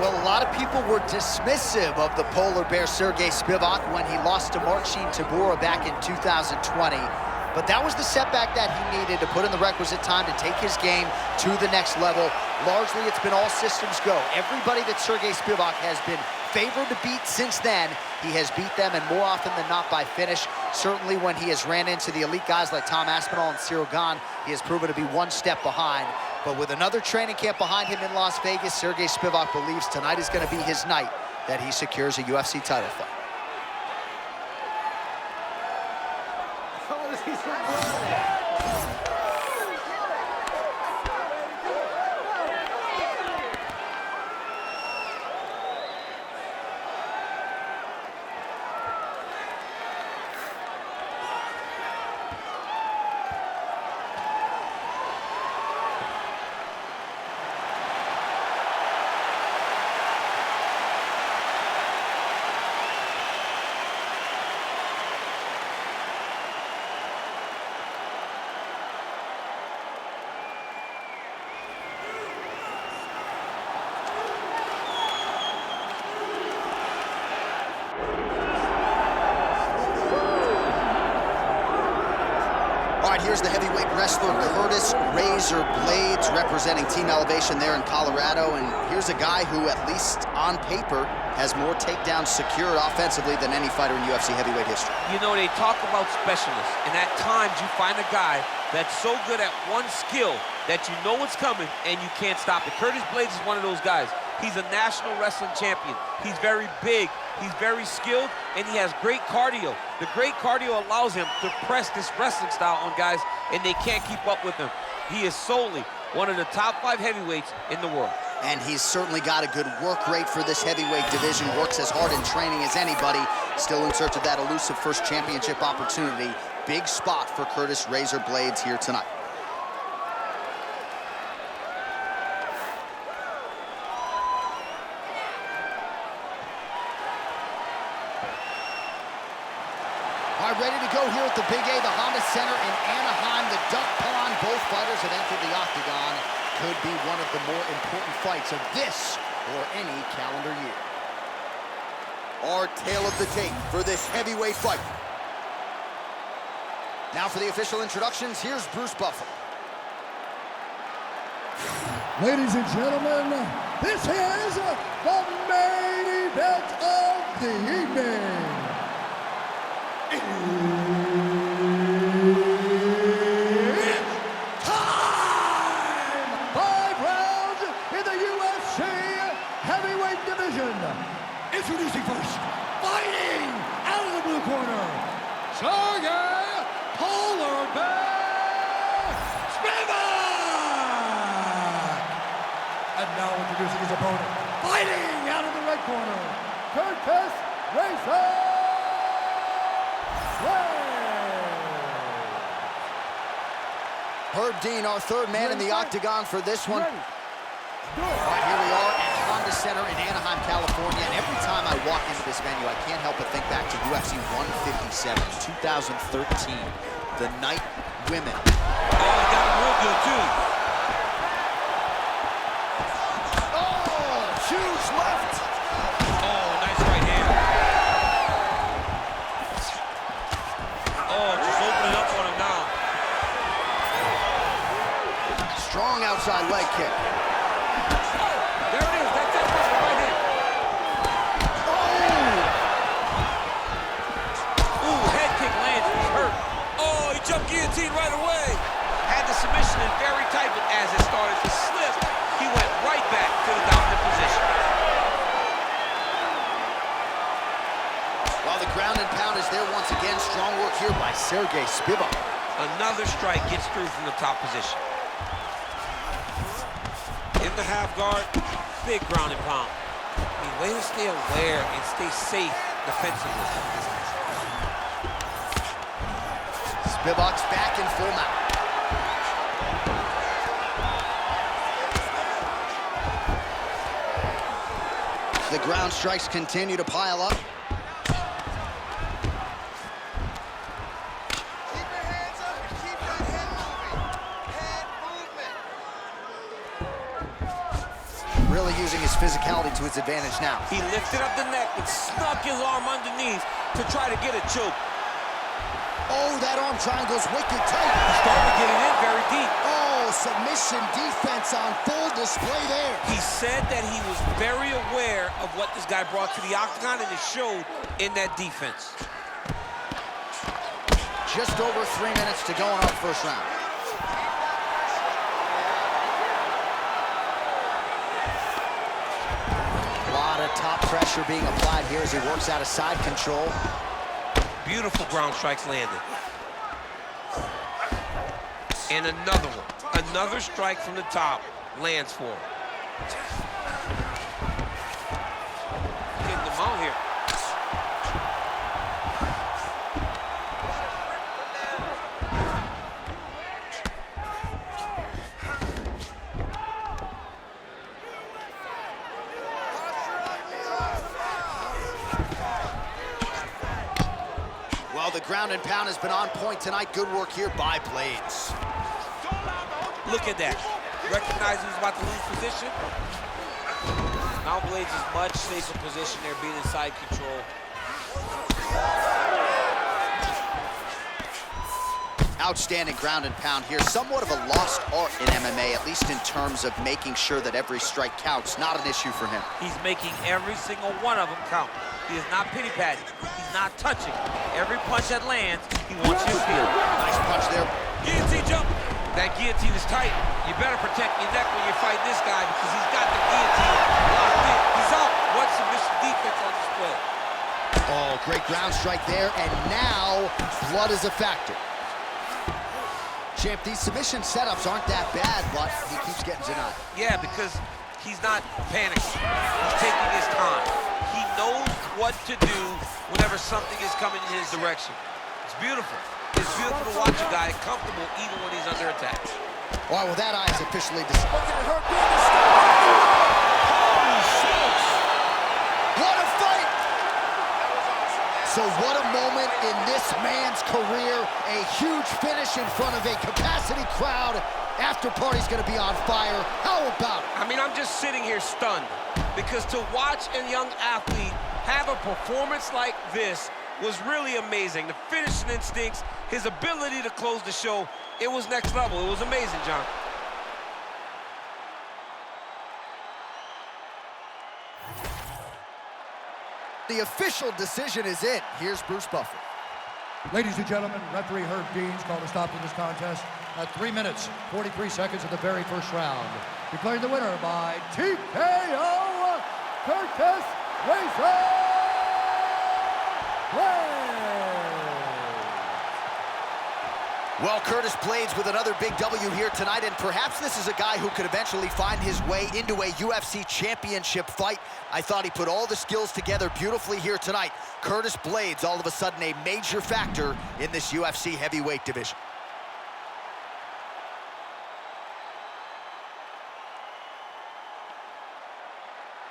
Well, a lot of people were dismissive of the polar bear Serghei Spivac when he lost to Marcin Tybura back in 2020. But that was the setback that he needed to put in the requisite time to take his game to the next level. Largely, it's been all systems go. Everybody that Serghei Spivac has been favored to beat since then, he has beat them, and more often than not by finish. Certainly when he has ran into the elite guys like Tom Aspinall and Serghei, he has proven to be one step behind. But with another training camp behind him in Las Vegas, Serghei Spivac believes tonight is going to be his night that he secures a UFC title fight. Here's the heavyweight wrestler Curtis "Razor" Blaydes representing Team Elevation there in Colorado. And here's a guy who, at least on paper, has more takedowns secured offensively than any fighter in UFC heavyweight history. You know, they talk about specialists, and at times you find a guy that's so good at one skill that you know what's coming and you can't stop it. Curtis Blaydes is one of those guys. He's a national wrestling champion. He's very big, he's very skilled, and he has great cardio. The great cardio allows him to press this wrestling style on guys, and they can't keep up with him. He is solely one of the top 5 heavyweights in the world. And he's certainly got a good work rate for this heavyweight division, works as hard in training as anybody, still in search of that elusive first championship opportunity. Big spot for Curtis "Razor" Blaydes here tonight. All right, ready to go here at the Big A, the Honda Center in Anaheim, the Duck Pond. Both fighters have entered the octagon. Could be one of the more important fights of this or any calendar year. Our tale of the tape for this heavyweight fight. Now for the official introductions, here's Bruce Buffer. Ladies and gentlemen, this is the main event of the evening. It's time! 5 rounds in the UFC heavyweight division. Introducing first, fighting out of the blue corner, Serghei "Polar Bear" Spivac. And now introducing his opponent, fighting out of the red corner, Curtis "Razor" Herb Dean, our third man in the octagon for this one. All right, here we are at Honda Center in Anaheim, California. And every time I walk into this venue, I can't help but think back to UFC 157, 2013. The night women. Oh, he got him real good, too. Oh, huge left. Oh, nice right hand. Oh, just opening up on him now. Strong outside leg kick. There it is. That's it. Right hand. Oh! Ooh, head kick lands. He's hurt. Oh, he jumped guillotine right away. Had the submission in very tight, but as it started to slip, he went right back to the dominant position. While the ground and pound is there once again, strong work here by Serghei Spivac. Another strike gets through from the top position. In the half guard, big ground and pound. I mean, way to stay aware and stay safe defensively. Spivac's back in full mount. The ground strikes continue to pile up. Really using his physicality to his advantage now. He lifted up the neck and snuck his arm underneath to try to get a choke. Oh, that arm triangle's wicked tight. He started getting in very deep. Oh, submission defense on full display there. He said that he was very aware of what this guy brought to the octagon, and it showed in that defense. Just over 3 minutes to go in our first round. A lot of top pressure being applied here as he works out of side control. Beautiful ground strikes landed. And another one. Another strike from the top lands for him. Getting them out here. Well, the ground and pound has been on point tonight. Good work here by Blaydes. Look at that. Recognize he's about to lose position. Now Blaydes is much safer position there, being in side control. Outstanding ground and pound here. Somewhat of a lost art in MMA, at least in terms of making sure that every strike counts. Not an issue for him. He's making every single one of them count. He is not pity-patting. He's not touching. Every punch that lands, he wants you to feel. Nice punch there. Guillotine jump. That guillotine is tight. You better protect your neck when you fight this guy because he's got the guillotine locked in. He's out. What submission defense on display. Oh, great ground strike there, and now blood is a factor. Champ, these submission setups aren't that bad, but he keeps getting denied. Yeah, because he's not panicking. He's taking his time. He knows what to do whenever something is coming in his direction. It's beautiful. It's beautiful to watch a guy comfortable even when he's under attack. All right, well, that eye is officially decided. Holy smokes! What a fight! So what a moment in this man's career. A huge finish in front of a capacity crowd. After party's gonna be on fire. How about it? I mean, I'm just sitting here stunned because to watch a young athlete have a performance like this was really amazing. The finishing instincts, his ability to close the show, it was next level. It was amazing, John. The official decision is in. Here's Bruce Buffer. Ladies and gentlemen, referee Herb Deans called a stop to this contest at 3 minutes, 43 seconds of the very first round. Declaring the winner by TKO, Curtis Blaydes. Well, Curtis Blaydes with another big W here tonight, and perhaps this is a guy who could eventually find his way into a UFC championship fight. I thought he put all the skills together beautifully here tonight. Curtis Blaydes, all of a sudden a major factor in this UFC heavyweight division.